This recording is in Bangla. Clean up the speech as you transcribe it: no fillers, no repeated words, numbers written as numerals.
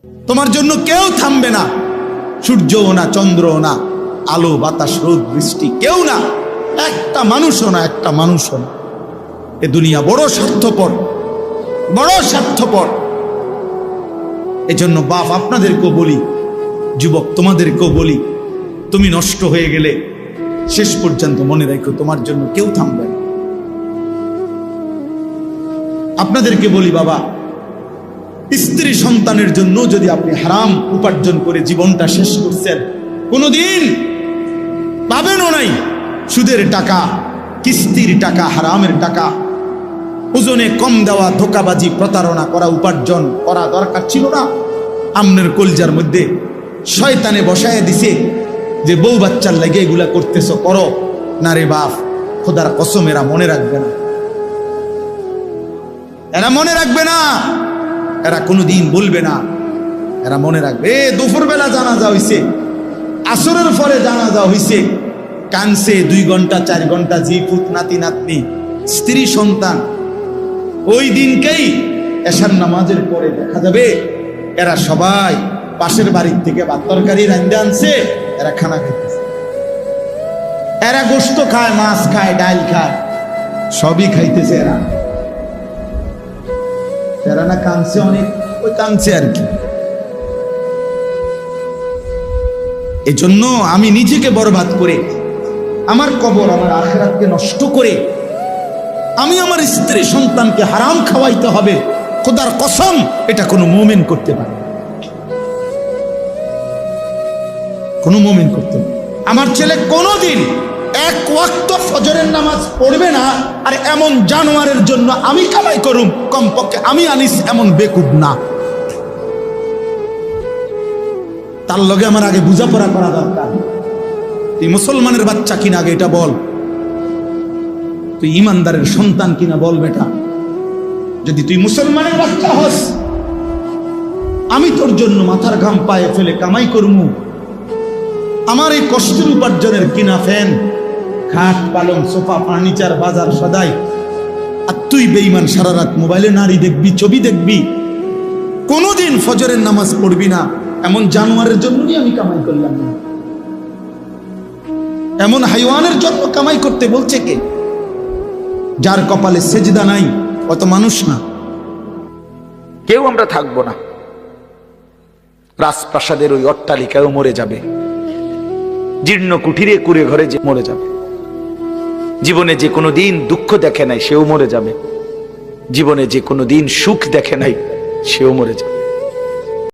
তোমার জন্য কেউ থামবে না, সূর্যও না, চন্দ্রও না, আলো বাতাস রোদ বৃষ্টি কেউ না, একটা মানুষও না, একটা মানুষও না। এ দুনিয়া বড় স্বার্থপর, বড় স্বার্থপর। এজন্য বাপ আপনাদেরকেও বলি, যুবক তোমাদেরকেও বলি, তুমি নষ্ট হয়ে গেলে শেষ পর্যন্ত মনে রাখো তোমার জন্য কেউ থামবে না। আপনাদেরকে বলি বাবা, স্ত্রী সন্তানের জন্য যদি আপনি হারাম উপার্জন করে জীবনটা শেষ করছেন, কোনোদিন পাবেনও নাই। সুদের টাকা, কিস্তির টাকা, হারামের টাকা, ওজনে কম দেওয়া, ধোকাবাজি, প্রতারণা করা উপার্জন করা দরকার ছিল না। আমনের কলজার মধ্যে শয়তানে বসায় দিছে যে বউ বাচ্চার লাগে এগুলা করতেছ, করো না রে বাপ, খোদার কসম এরা মনে রাখবে না, এরা মনে রাখবে না, এরা কোনোদিন বলবে না, এরা মনে রাখবে। দুপুর বেলা জানাজা হইছে, আসরের পরে জানাজা হইছে, কানছে 2 ঘন্টা 4 ঘন্টা, জি পুত নাতি নাতনি স্ত্রী সন্তান। ওই দিনকেই এশার নামাজের পরে দেখা যাবে এরা সবাই পাশের বাড়ির থেকে ভাত তরকারি রান্না আনছে, এরা খানা খাইতেছে, এরা গোশত খায়, মাছ খায়, ডাল খায়, সবই খাইতেছে। এরা না কাঁদছে অনেক, ওই কাঁদছে আর কি। এজন্য আমি নিজেকে বরবাদ করে, আমার কবর, আমার আখিরাতকে নষ্ট করে আমি আমার স্ত্রী সন্তানকে হারাম খাওয়াইতে হবে, খোদার কসম এটা কোনো মুমিন করতে পারে, কোনো মুমিন করতে পারে। আমার ছেলে কোনোদিন 1 ওয়াক্ত ফজরের নামাজ পড়বে না, আর এমন জানোয়ারের জন্য আমি কামাই করুম, কমপক্ষে আমি আনিস এমন বেকুব না। তার লগে আমার আগে বোঝাপড়া করা দরকার। তুই মুসলমানের বাচ্চা কিনা আগে এটা বল, তুই ইমানদারের সন্তান কিনা বল বেটা। যদি তুই মুসলমানের বাচ্চা হস, আমি তোর জন্য মাথার ঘাম পায়ে ফেলে কামাই করমু, আমার এই কষ্টের উপার্জনের কিনা ফ্যান, খাট, পালং, সোফা, ফার্নিচার, বাজার সদাই, আর তুই বেঈমান সারা রাত মোবাইলে নারী দেখবি, ছবি দেখবি, কোনোদিন ফজরের নামাজ পড়বি না। এমন জানোয়ারের জন্যই আমি কামাই করলাম না, এমন হাইওয়ানের জন্য কামাই করতে বলছে কে? যার কপালে সেজদা নাই অত মানুষ না। কেউ আমরা থাকবো না, রাজপ্রাসাদের ওই অট্টালিকায়ও মরে যাবে, জীর্ণ কুঠিরে কুড়ে ঘরে যে মরে যাবে, জীবনে যে কোনো দিন দুঃখ দেখে নাই সেও মরে যাবে, জীবনে যে কোনো দিন সুখ দেখে নাই সেও মরে যাবে।